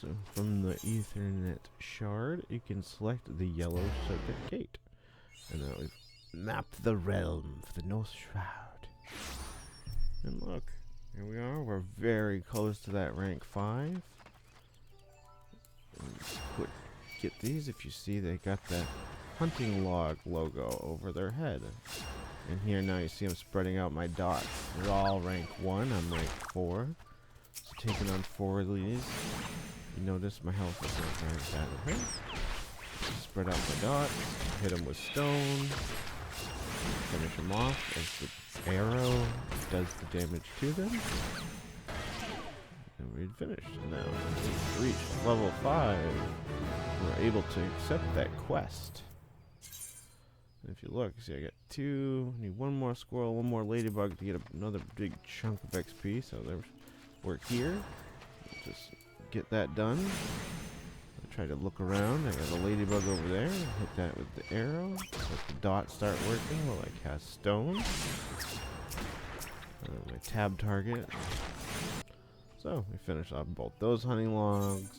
So from the Ethernet shard, you can select the yellow circuit gate. And now we've mapped the realm for the North Shroud. And look, here we are. We're very close to that rank 5. Get these. If you see, they got that hunting log logo over their head. And here now you see I'm spreading out my dots. They're all rank 1. I'm rank 4. So taking on 4 of these. You notice my health is not very bad. Spread out my dots. Hit them with stone. Finish them off as the arrow does the damage to them. And we'd finished. And now we've reached level 5. We're able to accept that quest. And if you look, see I got 2, need 1 more squirrel, 1 more ladybug to get another big chunk of XP. So we're here. Just get that done. I try to look around. I got a ladybug over there. Hit that with the arrow. Let the dots start working while I cast stone. My tab target. So we finished off both those hunting logs.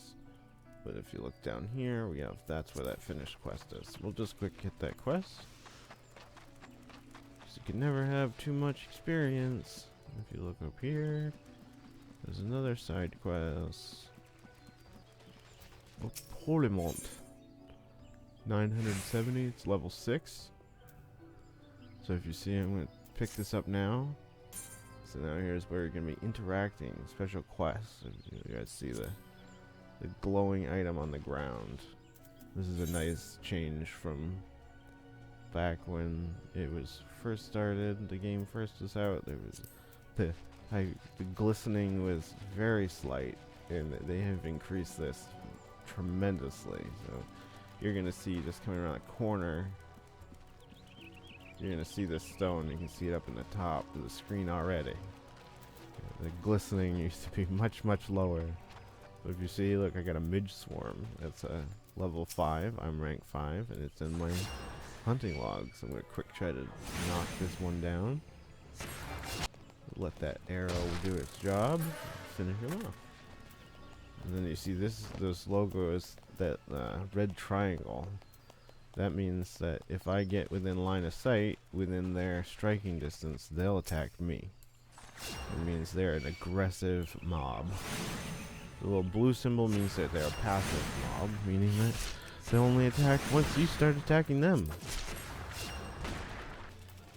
But if you look down here, we have that's where that finished quest is. We'll just quick hit that quest. You can never have too much experience. If you look up here, there's another side quest. Oh, Polymont. 970, it's level 6. So if you see, I'm going to pick this up now. So now here's where you're going to be interacting. Special quests. You guys see the glowing item on the ground. This is a nice change from back when it was first started, the game first was out. There was the glistening was very slight, and they have increased this tremendously. So you're gonna see just coming around the corner, you're gonna see this stone. You can see it up in the top of the screen already. The glistening used to be much lower. But if you see, look, I got a midge swarm. That's a level 5. I'm rank 5, and it's in my hunting logs. I'm gonna quick try to knock this one down. Let that arrow do its job. Finish him off. And then you see those logos, that red triangle. That means that if I get within line of sight, within their striking distance, they'll attack me. It means they're an aggressive mob. The little blue symbol means that they're a passive mob, meaning that they only attack once you start attacking them.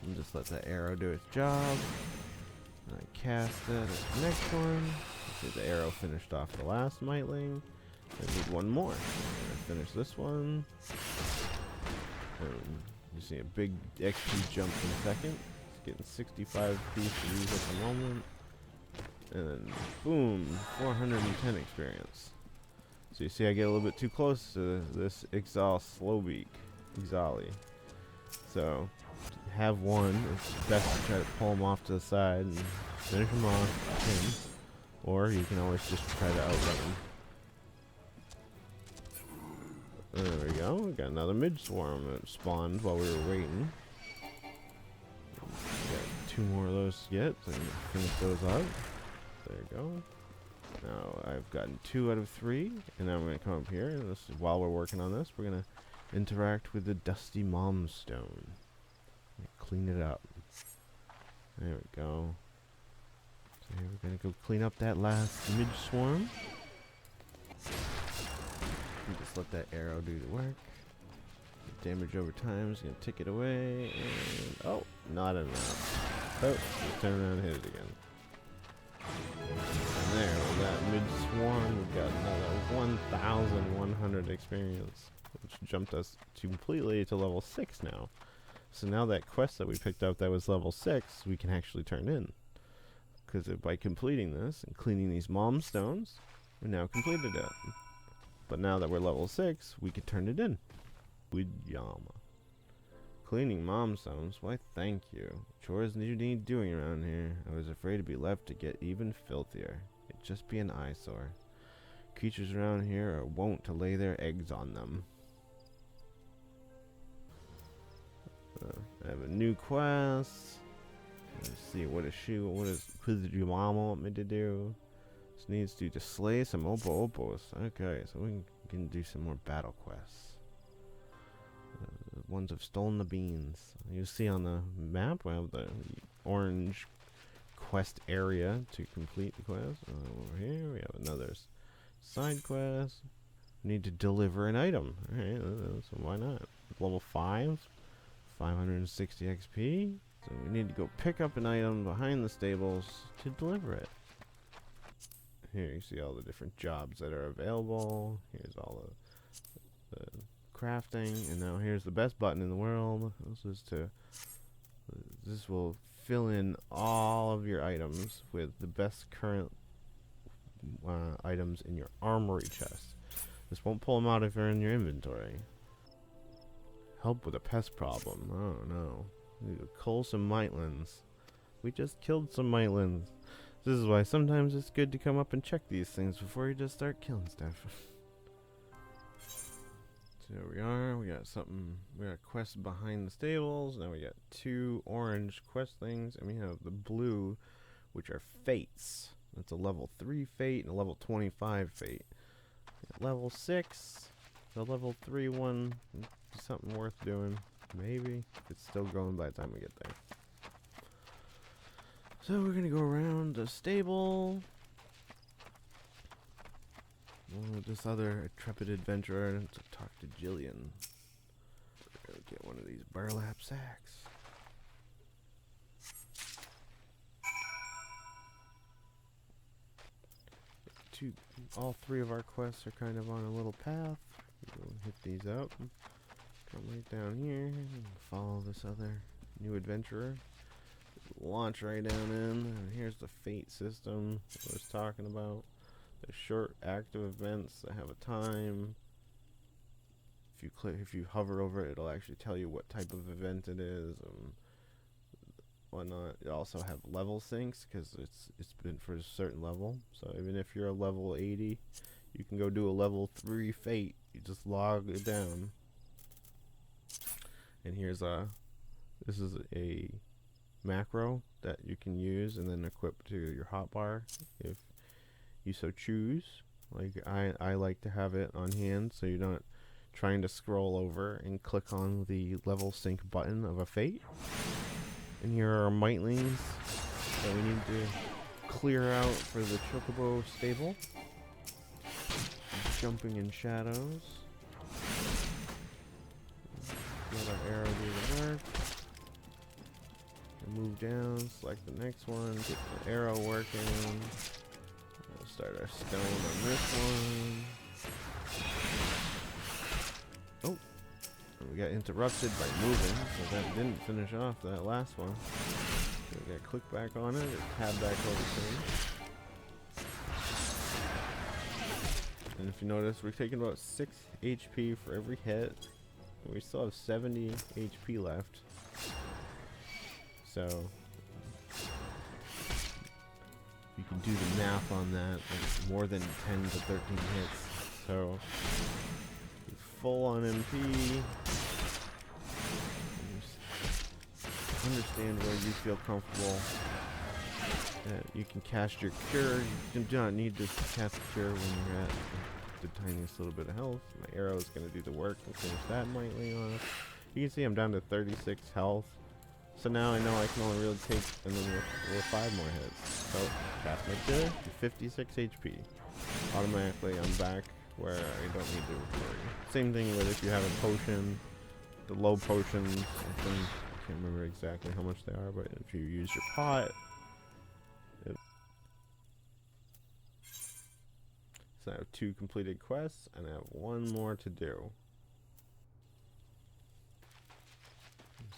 And just let that arrow do its job. And I cast it at the next one. See, the arrow finished off the last Mightling. I need 1 more. I'm gonna finish this one. And you see a big XP jump in a second. It's getting 65 pieces at the moment. And then, boom, 410 experience. So you see I get a little bit too close to this Ixal Slowbeak. Ixali. So, have 1. It's best to try to pull him off to the side and finish him off. Or you can always just try to outrun him. There we go. We got another midge swarm that spawned while we were waiting. Got 2 more of those to get, so I'm gonna finish those up. There you go. Now I've gotten 2 out of 3, and now I'm going to come up here. And this is, while we're working on this, we're going to interact with the Dusty Momstone. Clean it up. There we go. So here we're going to go clean up that last midge swarm. And just let that arrow do the work. The damage over time is going to tick it away. And oh, not enough. Oh, let's turn around and hit it again. And there, with that mid swarm, we've got another 1,100 experience, which jumped us completely to level 6 now. So now that quest that we picked up that was level 6, we can actually turn in. Because by completing this and cleaning these mom stones, we now completed it. But now that we're level 6, we can turn it in. With Yama. Cleaning mom stones, why thank you. Chores you need doing around here. I was afraid to be left to get even filthier. It'd just be an eyesore. Creatures around here are wont to lay their eggs on them. I have a new quest. Let's see, what does your mama want me to do? This needs to slay some Opos. Okay, so we can do some more battle quests. The ones have stolen the beans. You see on the map, we have the orange quest area to complete the quest. Over here, we have another side quest. We need to deliver an item. Alright, so why not? Level 5, 560 XP. So we need to go pick up an item behind the stables to deliver it. Here you see all the different jobs that are available. Here's all the crafting, and now here's the best button in the world. This will fill in all of your items with the best current items in your armory chest. This won't pull them out if they're in your inventory. Help with a pest problem. Oh no. We need to cull some mitlands. We just killed some mitlands. This is why sometimes it's good to come up and check these things before you just start killing stuff. So here we are. We got something. We got a quest behind the stables. Now we got 2 orange quest things, and we have the blue, which are fates. That's a level 3 fate and a level 25 fate. Level 6, the level 3 one, something worth doing. Maybe. It's still going by the time we get there. So we're going to go around the stable. With this other intrepid adventurer to talk to Jillian. We're going to get one of these burlap sacks. All 3 of our quests are kind of on a little path. We'll hit these up. Come right down here and follow this other new adventurer. Launch right down in, and here's the fate system I was talking about. There's short active events that have a time. If you hover over it, it'll actually tell you what type of event it is and whatnot. It also have level syncs because it's been for a certain level. So even if you're a level 80, you can go do a level 3 fate. You just log it down. And here's this is a macro that you can use and then equip to your hotbar if you so choose. Like I like to have it on hand so you're not trying to scroll over and click on the level sync button of a fate. And here are our mitlings that we need to clear out for the Chocobo stable. Jumping in shadows. Let our arrow do the work. And move down, select the next one, get the arrow working. We'll start our stone on this one. Oh, we got interrupted by moving, so that didn't finish off that last one. So we gotta click back on it, or tab back over to it. And if you notice, we're taking about 6 HP for every hit. We still have 70 HP left. So you can do the math on that. It's more than 10 to 13 hits. So full on MP. Understand where you feel comfortable. You can cast your cure. You do not need to cast a cure when you're at the tiniest little bit of health. My arrow is going to do the work and finish that lightly off. You can see I'm down to 36 health. So now I know I can only really take another 5 more hits. So cast my cure, 56 HP. Automatically I'm back where I don't need to worry. Same thing with if you have a potion, the low potions, I can't remember exactly how much they are, but if you use your pot, so I have 2 completed quests, and I have 1 more to do.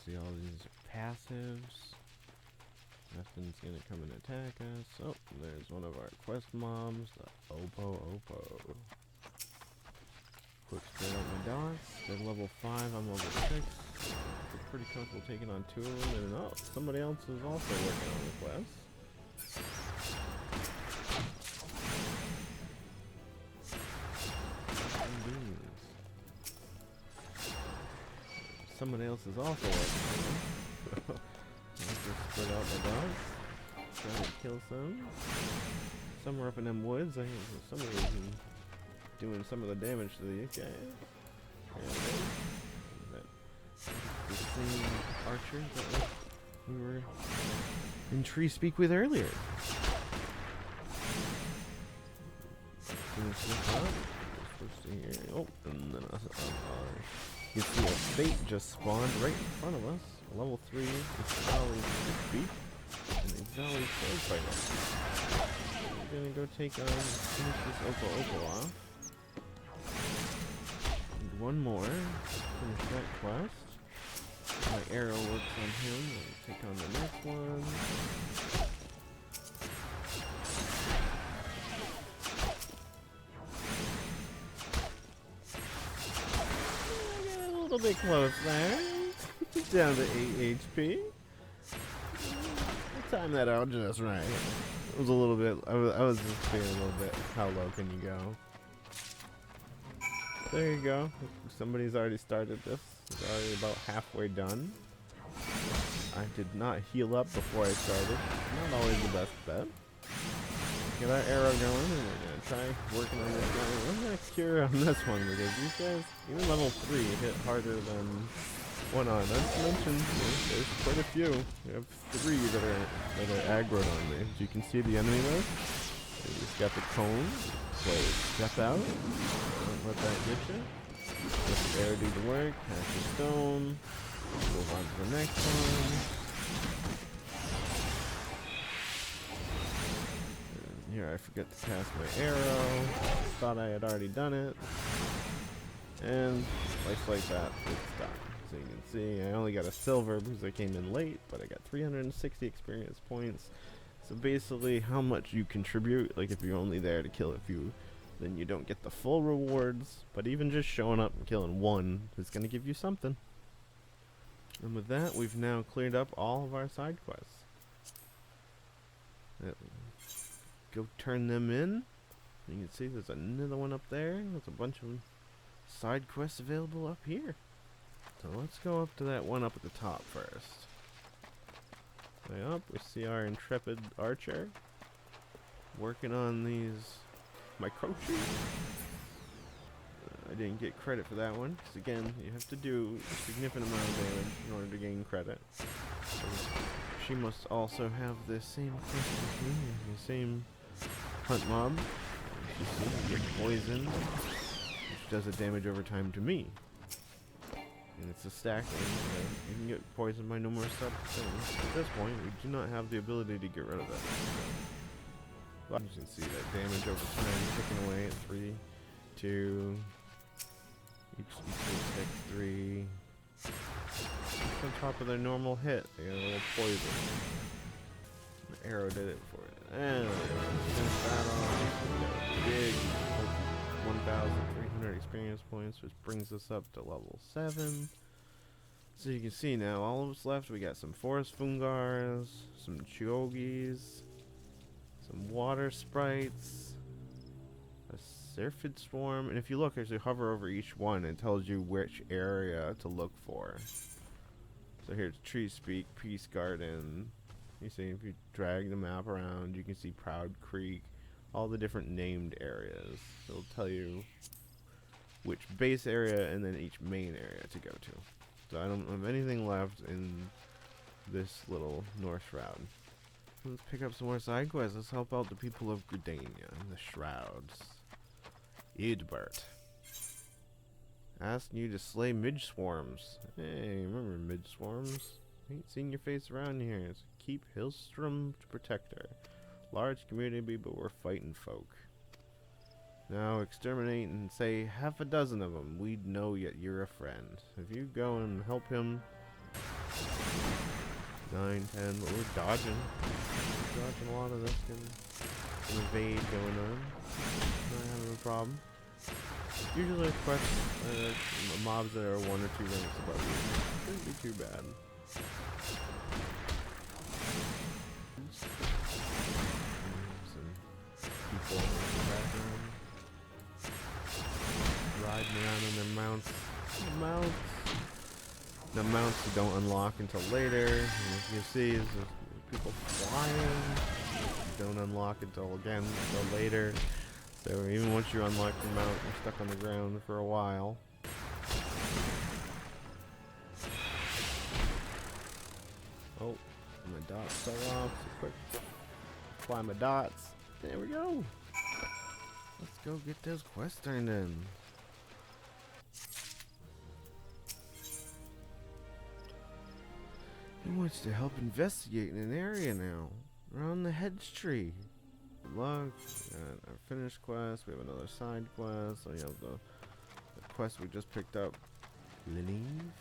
See all these passives. Nothing's gonna come and attack us. Oh, there's one of our quest mobs, the Opo. Quick spread out my dots. They're level 5, I'm level 6. We're pretty comfortable taking on 2 of them, and oh, somebody else is also working on the quest. Someone else is also working on them. I'll just spread out my dogs. Try to kill some. somewhere up in them woods. I think somebody's doing some of the damage to these guys. That the same archer that we were in Tree Speak with earlier. Finish this up. Oh, and then you see a fate just spawned right in front of us. Level 3 Exali Speak and Exali Sword Fighter. We're gonna go take on, finish this Oko off. And one more. Finish that quest. My arrow works on him. I'll take on the next one. A little bit close there. Down to 8 HP. Time that out just right. It was a little bit. I was just feeling a little bit. How low can you go? There you go. Somebody's already started this. It's already about halfway done. I did not heal up before I started. Not always the best bet. Get our arrow going, and we're gonna try working on this guy. I'm gonna cure on this one because these guys, even level 3, hit harder than one on. Not to mention, there's quite a few. We have 3 that are aggroed on me. As you can see the enemy list. He's got the cone. So step out. Don't let that get you. Let the arrow do the work. Hash the stone. Move on to the next one. And here I forget to cast my arrow. Thought I had already done it. And like that, it's done. So you can see I only got a silver because I came in late, but I got 360 experience points. So basically how much you contribute, like if you're only there to kill a few, then you don't get the full rewards, but even just showing up and killing one is going to give you something. And with that, we've now cleared up all of our side quests. Go turn them in. You can see there's another one up there. There's a bunch of side quests available up here. So let's go up to that one up at the top first. Way up, we see our intrepid archer working on these microchips. I didn't get credit for that one because again, you have to do a significant amount of damage in order to gain credit. So she must also have the same quest as me, the same hunt mob. You see, get poisoned, which does a damage over time to me. And it's a stack thing. You can get poisoned by numerous things. At this point, we do not have the ability to get rid of it. But you can see that damage over time ticking away at 3, 2. Each take 3. Just on top of their normal hit, they got a little poison. The arrow did it for it. And finish that off. We got a big 1,300 experience points, which brings us up to level 7. So you can see now, all of us left, we got some forest fungars, some chogis, some water sprites, a syrphid swarm, and if you look, as you hover over each one, it tells you which area to look for. So here's Tree Speak, Peace Garden. You see, if you drag the map around, you can see Proud Creek, all the different named areas. It'll tell you which base area and then each main area to go to. So I don't have anything left in this little North Shroud. Let's pick up some more side quests. Let's help out the people of Gridania, the Shrouds. Eadbert. Asking you to slay midge swarms. Hey, remember midge swarms? Ain't seen your face around here. So keep Hillstrom to protect her. Large community, but we're fighting folk. Now exterminate and say half a dozen of them. We'd know yet you're a friend. If you go and help him. 9, 10, but we're dodging. We're dodging a lot of this. Some evade going on. Not having a problem. Usually quests mobs that are 1 or 2 ranks above you. Shouldn't be too bad. People in the background riding around on their mounts. The mounts you don't unlock until later. And as you see, there's people flying, don't unlock until later. So even once you unlock your mount, you're stuck on the ground for a while. Oh, my dots fell off. So quick, apply my dots. There we go. Let's go get those quests turned in. He wants to help investigate in an area now. Around the hedge tree. Good luck. Got our finished quest. We have another side quest. So you have the quest we just picked up. Linive.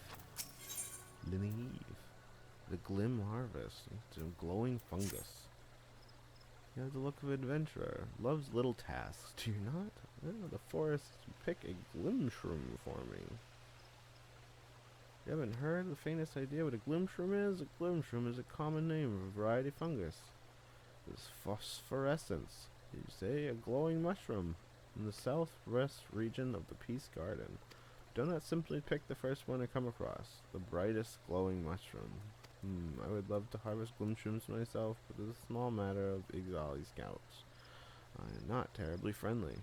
The Glim Harvest. It's a glowing fungus. You have the look of an adventurer. Loves little tasks. Do you not? Oh, the forest. Pick a Glimshroom for me. You haven't heard the faintest idea what a Glimshroom is? A Glimshroom is a common name of a variety of fungus. It's phosphorescence. You say a glowing mushroom in the southwest region of the Peace Garden. Do not simply pick the first one I come across. The brightest glowing mushroom. I would love to harvest Glimshrooms myself, but it's a small matter of Ixali scouts. I am not terribly friendly.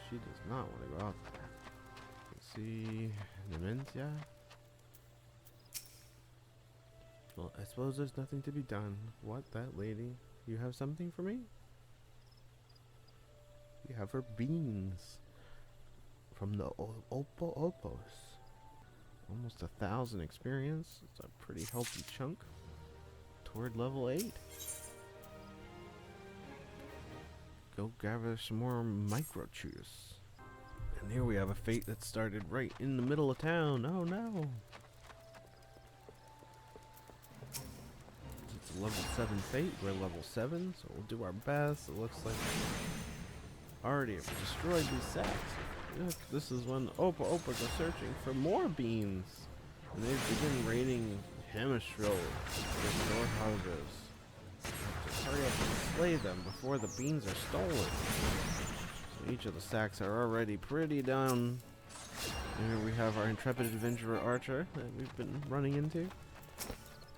She does not want to go out there. Let's see. Dementia? Well, I suppose there's nothing to be done. What, that lady? You have something for me? You have her beans. From the Opos. Almost 1,000 experience. It's a pretty healthy chunk. Toward level 8. Go gather some more micro juice. And here we have a fate that started right in the middle of town. Oh no! It's a level 7 fate. We're level 7, so we'll do our best. It looks like we already have destroyed these sacks. Look, this is when Opas are searching for more beans. And they begin raiding Hamishville with storehouses. Just hurry up and slay them before the beans are stolen. So each of the sacks are already pretty down. And here we have our intrepid adventurer Archer that we've been running into.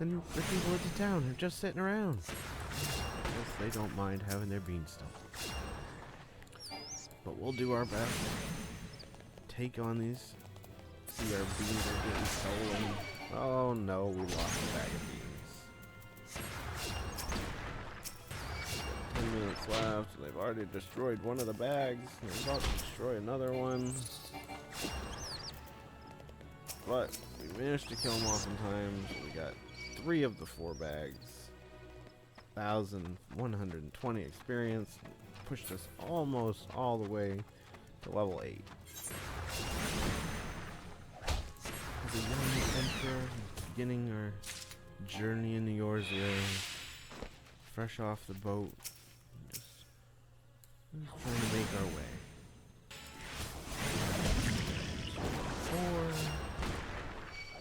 And the people of the town are just sitting around. I guess they don't mind having their beans stolen. But we'll do our best. Take on these. See our beans are getting stolen. Oh no, we lost a bag of beans. 10 minutes left. They've already destroyed one of the bags. They're about to destroy another one. But we managed to kill them off in time. So we got 3 of the 4 bags. 1,120 experience. Pushed us almost all the way to level 8. As a young adventurer, beginning our journey into Yorzia, fresh off the boat, just trying to make our way. 4.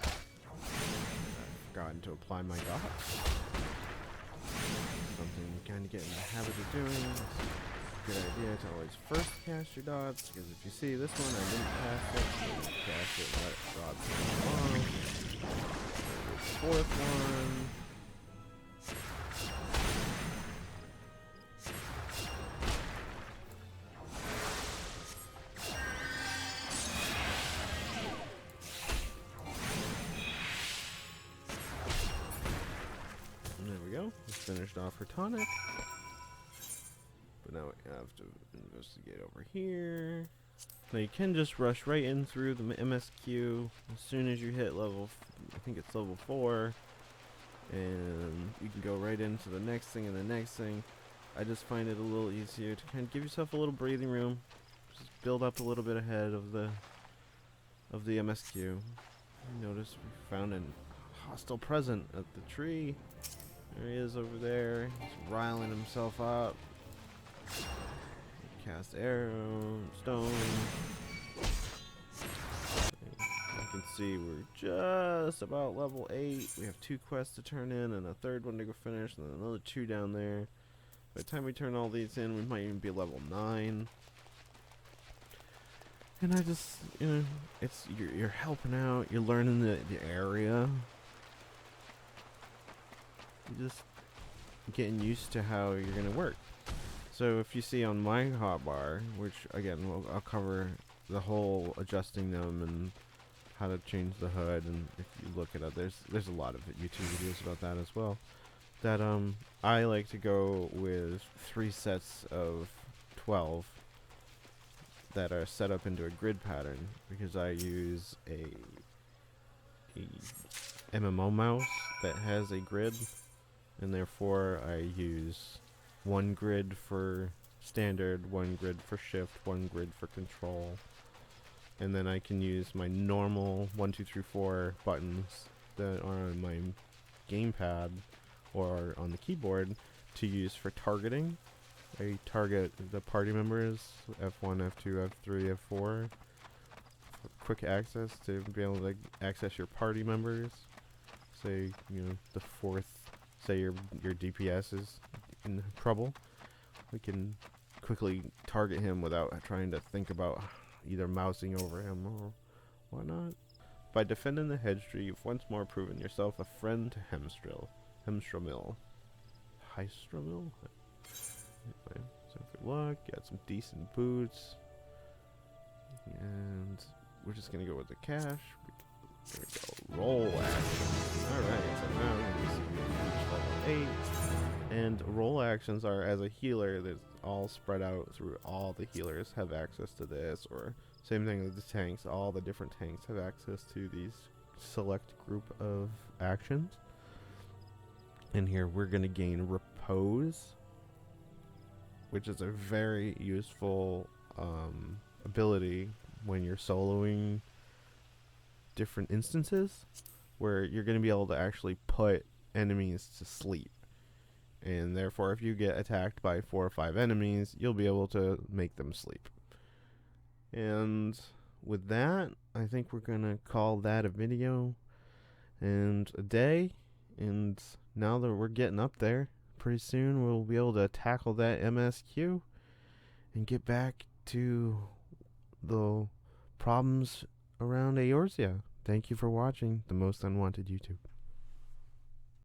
I've forgotten to apply my dots. Something you kind of get in the habit of doing. It's a good idea to always first cast your dots, because if you see this one, I didn't cast it, so you cast it and let dots go on. The 4th one. And there we go. We finished off her tonic. But now we have to investigate over here. Now you can just rush right in through the MSQ as soon as you hit level, I think it's level 4. And you can go right into the next thing and the next thing. I just find it a little easier to kind of give yourself a little breathing room. Just build up a little bit ahead of the MSQ. You notice we found a hostile present at the tree. There he is over there. He's riling himself up. Cast arrow, stone. You can see we're just about level 8. We have 2 quests to turn in and a 3rd one to go finish, and then another 2 down there. By the time we turn all these in, we might even be level 9. And I just, you know, it's you're helping out. You're learning the area. You just getting used to how you're going to work. So if you see on my hotbar, which again I'll cover the whole adjusting them and how to change the HUD, and if you look it up, there's a lot of YouTube videos about that as well. That I like to go with 3 sets of 12 that are set up into a grid pattern, because I use a MMO mouse that has a grid, and therefore I use one grid for standard, one grid for shift, one grid for control, and then I can use my normal 1, 2, 3, 4 buttons that are on my gamepad or on the keyboard to use for targeting. I target the party members, F1, F2, F3, F4, for quick access to be able to access your party members. Say, the fourth, say your DPS is in trouble, we can quickly target him without trying to think about either mousing over him or whatnot. By defending the hedge tree, you've once more proven yourself a friend to Hemstramil. Hystramil? Anyway, so good luck, got some decent boots, and we're just gonna go with the cash. There we go, roll action. Alright, so now we reach level 8, and roll actions are, as a healer, there's all spread out through all the healers have access to this, or same thing with the tanks, all the different tanks have access to these select group of actions. And here we're gonna gain repose, which is a very useful ability when you're soloing different instances, where you're going to be able to actually put enemies to sleep. And therefore, if you get attacked by 4 or 5 enemies, you'll be able to make them sleep. And with that, I think we're going to call that a video and a day. And now that we're getting up there, pretty soon we'll be able to tackle that MSQ and get back to the problems around Eorzea. Thank you for watching The Most Unwanted YouTube.